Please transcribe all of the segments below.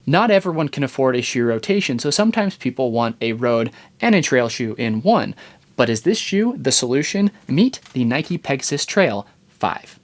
Not everyone can afford a shoe rotation, so sometimes people want a road and a trail shoe in one. But is this shoe the solution? Meet the Nike Pegasus Trail 5.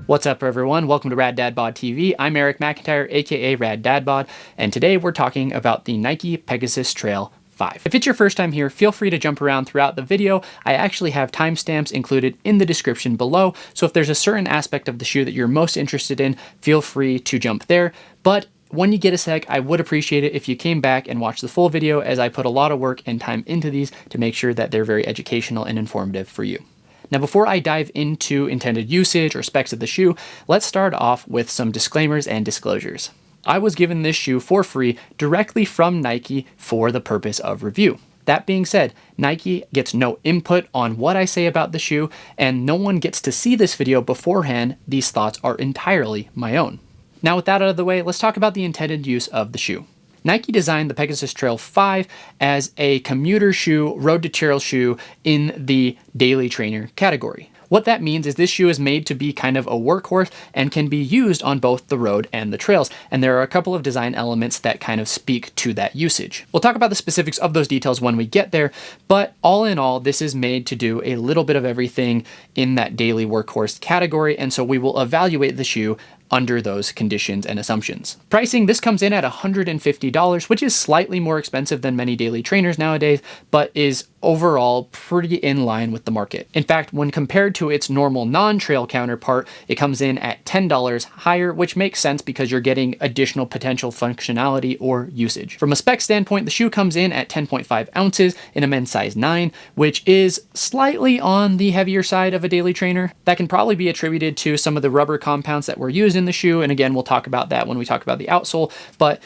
What's up, everyone? Welcome to Rad Dad Bod TV. I'm Eric McIntyre, aka Rad Dad Bod, and today we're talking about the Nike Pegasus Trail 5. If it's your first time here, feel free to jump around throughout the video. I actually have timestamps included in the description below, so if there's a certain aspect of the shoe that you're most interested in, feel free to jump there. But when you get a sec, I would appreciate it if you came back and watched the full video, as I put a lot of work and time into these to make sure that they're very educational and informative for you. Now, before I dive into intended usage or specs of the shoe, let's start off with some disclaimers and disclosures. I was given this shoe for free directly from Nike for the purpose of review. That being said, Nike gets no input on what I say about the shoe, and no one gets to see this video beforehand. These thoughts are entirely my own. Now, with that out of the way, let's talk about the intended use of the shoe. Nike designed the Pegasus Trail 5 as a commuter shoe, road to trail shoe in the daily trainer category. What that means is this shoe is made to be kind of a workhorse and can be used on both the road and the trails. And there are a couple of design elements that kind of speak to that usage. We'll talk about the specifics of those details when we get there, but all in all, this is made to do a little bit of everything in that daily workhorse category. And so we will evaluate the shoe under those conditions and assumptions. Pricing, this comes in at $150, which is slightly more expensive than many daily trainers nowadays, but is overall pretty in line with the market. In fact, when compared to its normal non-trail counterpart, it comes in at $10 higher, which makes sense because you're getting additional potential functionality or usage. From a spec standpoint, the shoe comes in at 10.5 ounces in a men's size 9, which is slightly on the heavier side of a daily trainer. That can probably be attributed to some of the rubber compounds that were used in the shoe, and again, we'll talk about that when we talk about the outsole, but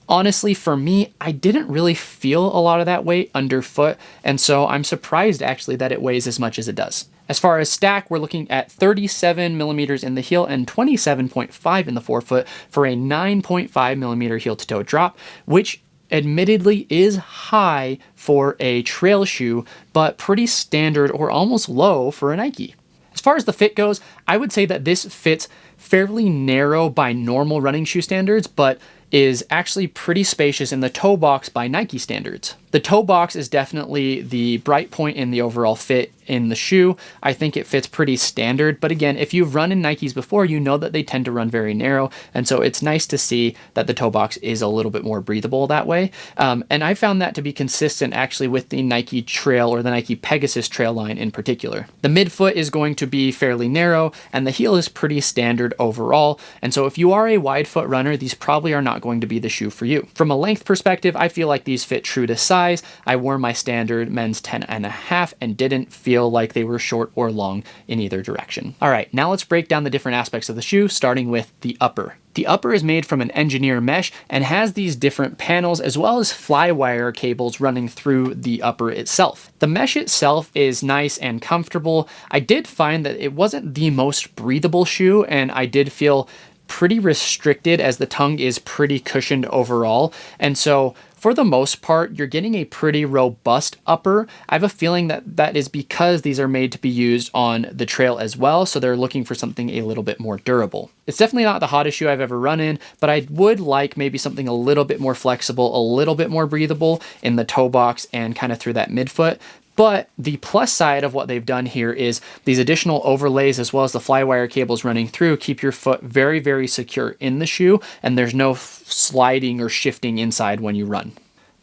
honestly, for me, I didn't really feel a lot of that weight underfoot, and so I'm surprised actually that it weighs as much as it does. As far as stack, we're looking at 37 millimeters in the heel and 27.5 in the forefoot for a 9.5 millimeter heel to toe drop, which admittedly is high for a trail shoe, but pretty standard or almost low for a Nike. As far as the fit goes, I would say that this fits fairly narrow by normal running shoe standards, but is actually pretty spacious in the toe box by Nike standards. The toe box is definitely the bright point in the overall fit in the shoe. I think it fits pretty standard, but again, if you've run in Nikes before, you know that they tend to run very narrow, and so it's nice to see that the toe box is a little bit more breathable that way. And I found that to be consistent actually with the Nike Trail or the Nike Pegasus Trail line in particular. The midfoot is going to be fairly narrow, and the heel is pretty standard overall, and so if you are a wide foot runner, these probably are not going to be the shoe for you. From a length perspective, I feel like these fit true to size. I wore my standard men's 10.5 and didn't feel like they were short or long in either direction. All right, now let's break down the different aspects of the shoe, starting with the upper. The upper is made from an engineer mesh and has these different panels as well as fly wire cables running through the upper itself. The mesh itself is nice and comfortable. I did find that it wasn't the most breathable shoe, and I did feel pretty restricted as the tongue is pretty cushioned overall. And so for the most part, you're getting a pretty robust upper. I have a feeling that that is because these are made to be used on the trail as well, so they're looking for something a little bit more durable. It's definitely not the hottest shoe I've ever run in, but I would like maybe something a little bit more flexible, a little bit more breathable in the toe box and kind of through that midfoot. But the plus side of what they've done here is these additional overlays as well as the flywire cables running through keep your foot very, very secure in the shoe, and there's no sliding or shifting inside when you run.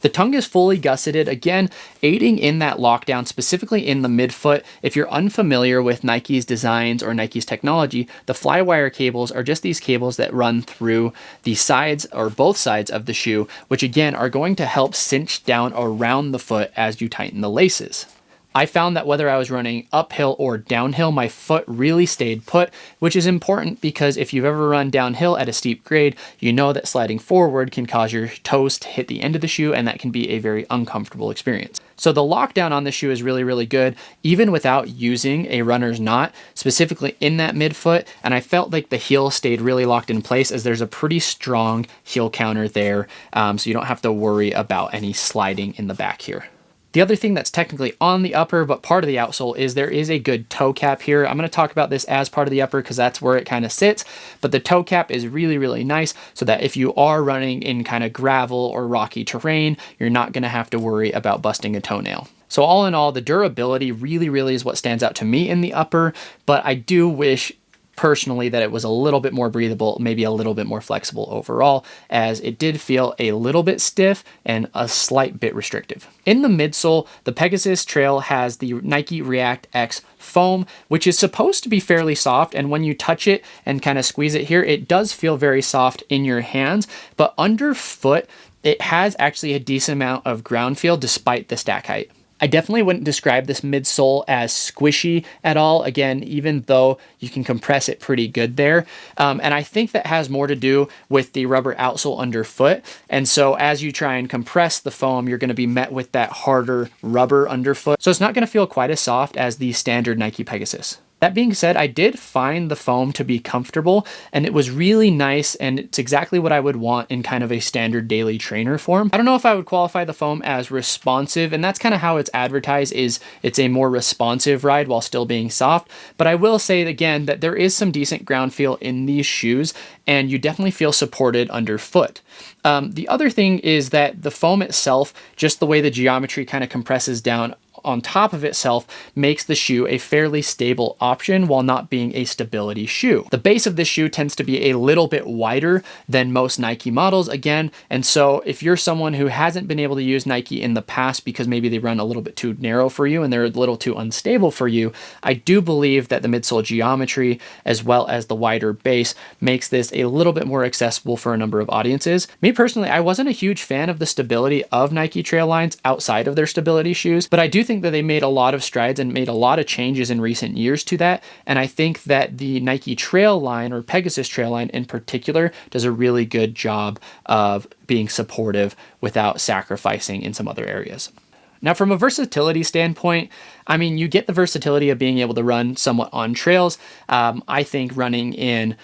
The tongue is fully gusseted, again, aiding in that lockdown, specifically in the midfoot. If you're unfamiliar with Nike's designs or Nike's technology, the flywire cables are just these cables that run through the sides or both sides of the shoe, which again are going to help cinch down around the foot as you tighten the laces. I found that whether I was running uphill or downhill, my foot really stayed put, which is important because if you've ever run downhill at a steep grade, you know that sliding forward can cause your toes to hit the end of the shoe, and that can be a very uncomfortable experience. So the lockdown on the shoe is really, really good, even without using a runner's knot, specifically in that midfoot, and I felt like the heel stayed really locked in place as there's a pretty strong heel counter there, so you don't have to worry about any sliding in the back here. The other thing that's technically on the upper but part of the outsole is there is a good toe cap here. I'm going to talk about this as part of the upper because that's where it kind of sits, but the toe cap is really, really nice so that if you are running in kind of gravel or rocky terrain, you're not going to have to worry about busting a toenail. So all in all, the durability really, really is what stands out to me in the upper, but I do wish personally that it was a little bit more breathable, maybe a little bit more flexible overall, as it did feel a little bit stiff and a slight bit restrictive. In the midsole, the Pegasus Trail has the Nike React X foam, which is supposed to be fairly soft, and when you touch it and kind of squeeze it here, it does feel very soft in your hands, but underfoot, it has actually a decent amount of ground feel despite the stack height. I definitely wouldn't describe this midsole as squishy at all, again, even though you can compress it pretty good there. And I think that has more to do with the rubber outsole underfoot. And so as you try and compress the foam, you're going to be met with that harder rubber underfoot. So it's not going to feel quite as soft as the standard Nike Pegasus. That being said, I did find the foam to be comfortable, and it was really nice, and it's exactly what I would want in kind of a standard daily trainer form. I don't know if I would qualify the foam as responsive, and that's kind of how it's advertised, is it's a more responsive ride while still being soft. But I will say again that there is some decent ground feel in these shoes, and you definitely feel supported underfoot. The other thing is that the foam itself, just the way the geometry kind of compresses down on top of itself, makes the shoe a fairly stable option while not being a stability shoe. The base of this shoe tends to be a little bit wider than most Nike models again, and so if you're someone who hasn't been able to use Nike in the past because maybe they run a little bit too narrow for you and they're a little too unstable for you, I do believe that the midsole geometry as well as the wider base makes this a little bit more accessible for a number of audiences. Me personally, I wasn't a huge fan of the stability of Nike Trail lines outside of their stability shoes, but I do think that they made a lot of strides and made a lot of changes in recent years to that. And I think that the Nike Trail line, or Pegasus Trail line in particular, does a really good job of being supportive without sacrificing in some other areas. Now, from a versatility standpoint, I mean, you get the versatility of being able to run somewhat on trails. I think running in,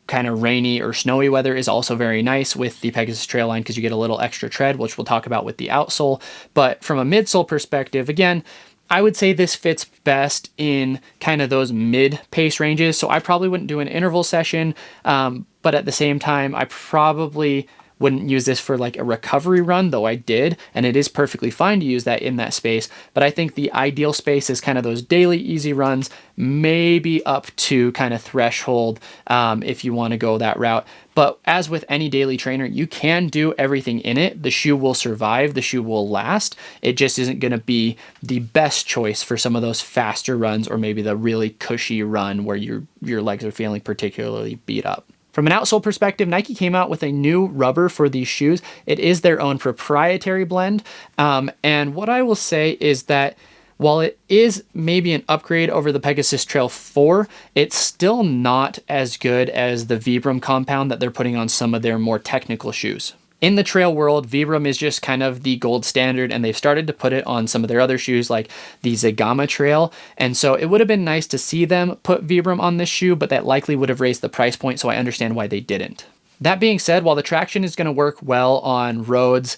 kind of rainy or snowy weather is also very nice with the Pegasus Trail line because you get a little extra tread, which we'll talk about with the outsole. But from a midsole perspective, again, I would say this fits best in kind of those mid pace ranges. So I probably wouldn't do an interval session, but at the same time, I probably wouldn't use this for like a recovery run, though I did, and it is perfectly fine to use that in that space. But I think the ideal space is kind of those daily easy runs, maybe up to kind of threshold if you want to go that route. But as with any daily trainer, you can do everything in it. The shoe will survive, the shoe will last. It just isn't going to be the best choice for some of those faster runs or maybe the really cushy run where your legs are feeling particularly beat up. From an outsole perspective, Nike came out with a new rubber for these shoes. It is their own proprietary blend. And what I will say is that while it is maybe an upgrade over the Pegasus Trail 4, it's still not as good as the Vibram compound that they're putting on some of their more technical shoes. In the trail world, Vibram is just kind of the gold standard, and they've started to put it on some of their other shoes like the Zagama Trail. And so it would have been nice to see them put Vibram on this shoe, but that likely would have raised the price point, so I understand why they didn't. That being said, while the traction is going to work well on roads,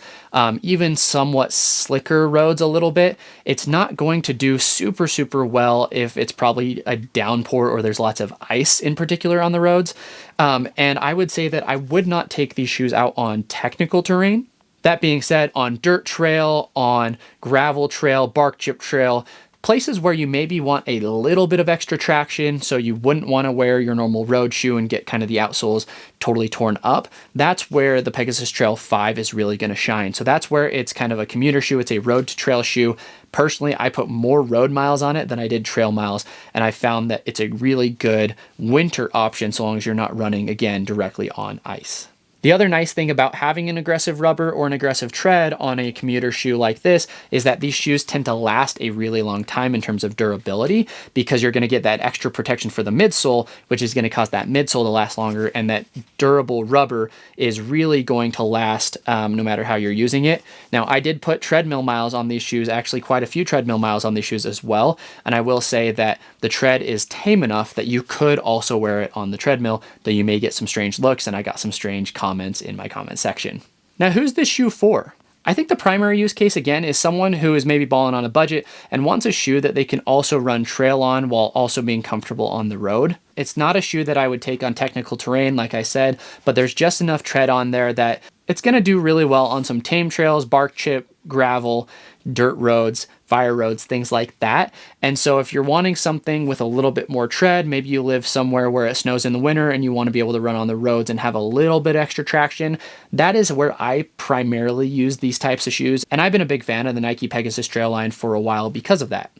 even somewhat slicker roads a little bit, it's not going to do super, super well if it's probably a downpour or there's lots of ice in particular on the roads. And I would say that I would not take these shoes out on technical terrain. That being said, on dirt trail, on gravel trail, bark chip trail, places where you maybe want a little bit of extra traction, so you wouldn't want to wear your normal road shoe and get kind of the outsoles totally torn up, that's where the Pegasus Trail 5 is really going to shine. So that's where it's kind of a commuter shoe. It's a road to trail shoe. Personally, I put more road miles on it than I did trail miles, and I found that it's a really good winter option so long as you're not running, again, directly on ice. The other nice thing about having an aggressive rubber or an aggressive tread on a commuter shoe like this is that these shoes tend to last a really long time in terms of durability, because you're going to get that extra protection for the midsole, which is going to cause that midsole to last longer, and that durable rubber is really going to last no matter how you're using it. Now, I did put treadmill miles on these shoes, actually quite a few treadmill miles on these shoes as well, and I will say that the tread is tame enough that you could also wear it on the treadmill, though you may get some strange looks, and I got some strange comments in my comment section. Now, who's this shoe for? I think the primary use case, again, is someone who is maybe balling on a budget and wants a shoe that they can also run trail on while also being comfortable on the road. It's not a shoe that I would take on technical terrain, like I said, but there's just enough tread on there that it's going to do really well on some tame trails, bark chip, gravel, dirt roads, fire roads, things like that. And so if you're wanting something with a little bit more tread, maybe you live somewhere where it snows in the winter and you want to be able to run on the roads and have a little bit extra traction, that is where I primarily use these types of shoes. And I've been a big fan of the Nike Pegasus Trail line for a while because of that.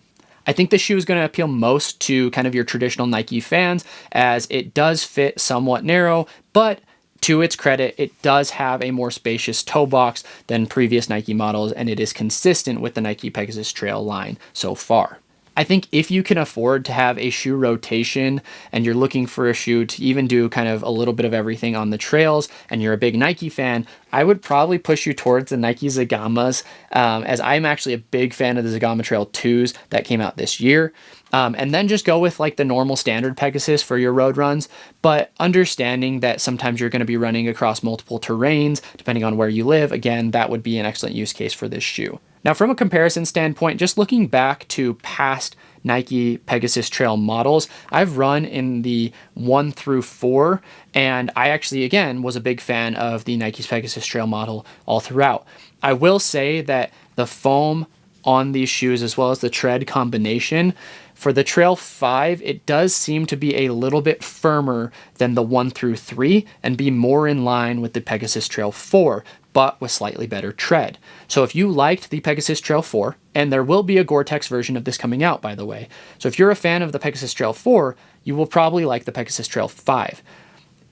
I think the shoe is going to appeal most to kind of your traditional Nike fans, as it does fit somewhat narrow, but to its credit, it does have a more spacious toe box than previous Nike models, and it is consistent with the Nike Pegasus Trail line so far. I think if you can afford to have a shoe rotation and you're looking for a shoe to even do kind of a little bit of everything on the trails and you're a big Nike fan, I would probably push you towards the Nike Zagamas, as I'm actually a big fan of the Zagama Trail 2s that came out this year. And then just go with like the normal standard Pegasus for your road runs, but understanding that sometimes you're going to be running across multiple terrains, depending on where you live. Again, that would be an excellent use case for this shoe. Now, from a comparison standpoint, just looking back to past Nike Pegasus Trail models, I've run in the 1 through 4, and I actually, again, was a big fan of the Nike's Pegasus Trail model all throughout. I will say that the foam on these shoes, as well as the tread combination, for the Trail 5, it does seem to be a little bit firmer than the 1 through 3 and be more in line with the Pegasus Trail 4, but with slightly better tread. So if you liked the Pegasus Trail 4, and there will be a Gore-Tex version of this coming out, by the way. So if you're a fan of the Pegasus Trail 4, you will probably like the Pegasus Trail 5.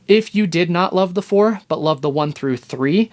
If you did not love the 4, but love the 1 through 3,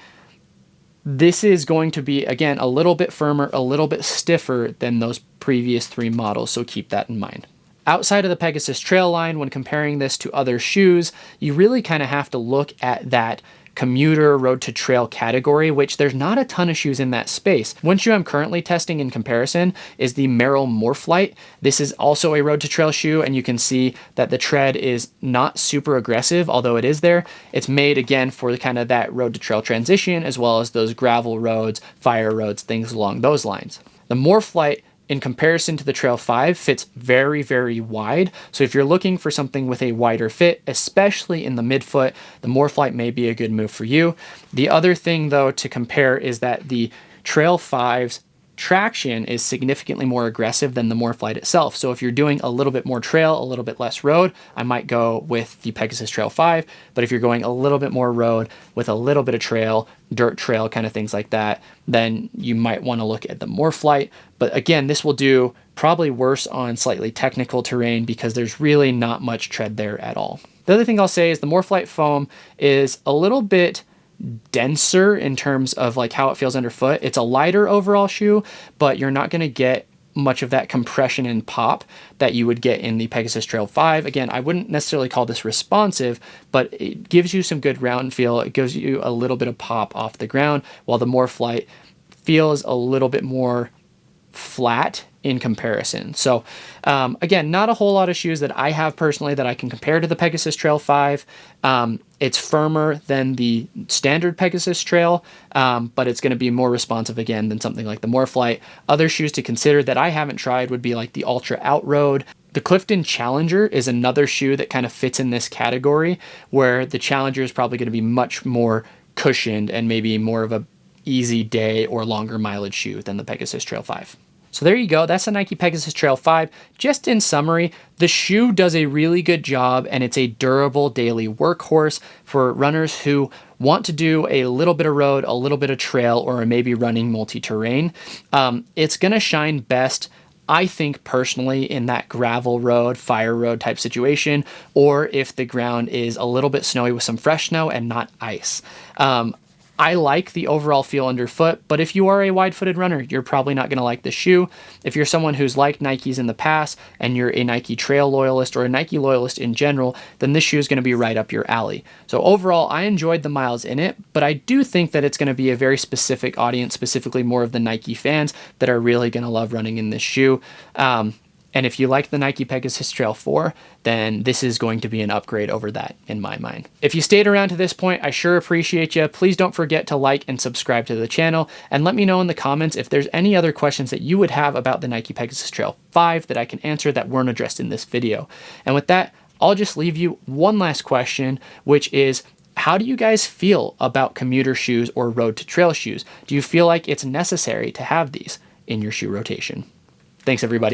this is going to be, again, a little bit firmer, a little bit stiffer than those previous 3 models, so keep that in mind. Outside of the Pegasus Trail line, when comparing this to other shoes, you really kind of have to look at that commuter road to trail category, which there's not a ton of shoes in that space. One shoe I'm currently testing in comparison is the Merrell Morphlite. This is also a road to trail shoe, and you can see that the tread is not super aggressive, although it is there. It's made again for kind of that road to trail transition, as well as those gravel roads, fire roads, things along those lines. The Morphlite, in comparison to the Trail 5, fits very, very wide. So if you're looking for something with a wider fit, especially in the midfoot, the Morphlite may be a good move for you. The other thing, though, to compare is that the Trail 5's traction is significantly more aggressive than the Morphlite itself. So if you're doing a little bit more trail, a little bit less road, I might go with the Pegasus Trail 5. But if you're going a little bit more road with a little bit of trail, dirt trail, kind of things like that, then you might want to look at the Morphlite. But again, this will do probably worse on slightly technical terrain because there's really not much tread there at all. The other thing I'll say is the Morphlite foam is a little bit denser in terms of like how it feels underfoot. It's a lighter overall shoe, but you're not going to get much of that compression and pop that you would get in the Pegasus Trail 5. Again, I wouldn't necessarily call this responsive, but it gives you some good ground feel. It gives you a little bit of pop off the ground, while the Morphlite feels a little bit more flat in comparison. So again, not a whole lot of shoes that I have personally that I can compare to the Pegasus Trail 5. It's firmer than the standard Pegasus Trail, but it's going to be more responsive again than something like the Morphlite. Other shoes to consider that I haven't tried would be like the Ultra Outroad. The Clifton Challenger is another shoe that kind of fits in this category, where the Challenger is probably going to be much more cushioned and maybe more of a easy day or longer mileage shoe than the Pegasus Trail 5. So there you go, that's the Nike Pegasus Trail 5. Just in summary, the shoe does a really good job, and it's a durable daily workhorse for runners who want to do a little bit of road, a little bit of trail, or maybe running multi-terrain. It's gonna shine best, I think personally, in that gravel road, fire road type situation, or if the ground is a little bit snowy with some fresh snow and not ice. I like the overall feel underfoot, but if you are a wide-footed runner, you're probably not going to like the shoe. If you're someone who's liked Nikes in the past and you're a Nike Trail loyalist or a Nike loyalist in general, then this shoe is going to be right up your alley. So overall, I enjoyed the miles in it, but I do think that it's going to be a very specific audience, specifically more of the Nike fans that are really going to love running in this shoe. And if you like the Nike Pegasus Trail 4, then this is going to be an upgrade over that in my mind. If you stayed around to this point, I sure appreciate you. Please don't forget to like and subscribe to the channel, and let me know in the comments if there's any other questions that you would have about the Nike Pegasus Trail 5 that I can answer that weren't addressed in this video. And with that, I'll just leave you one last question, which is, how do you guys feel about commuter shoes or road to trail shoes? Do you feel like it's necessary to have these in your shoe rotation? Thanks, everybody.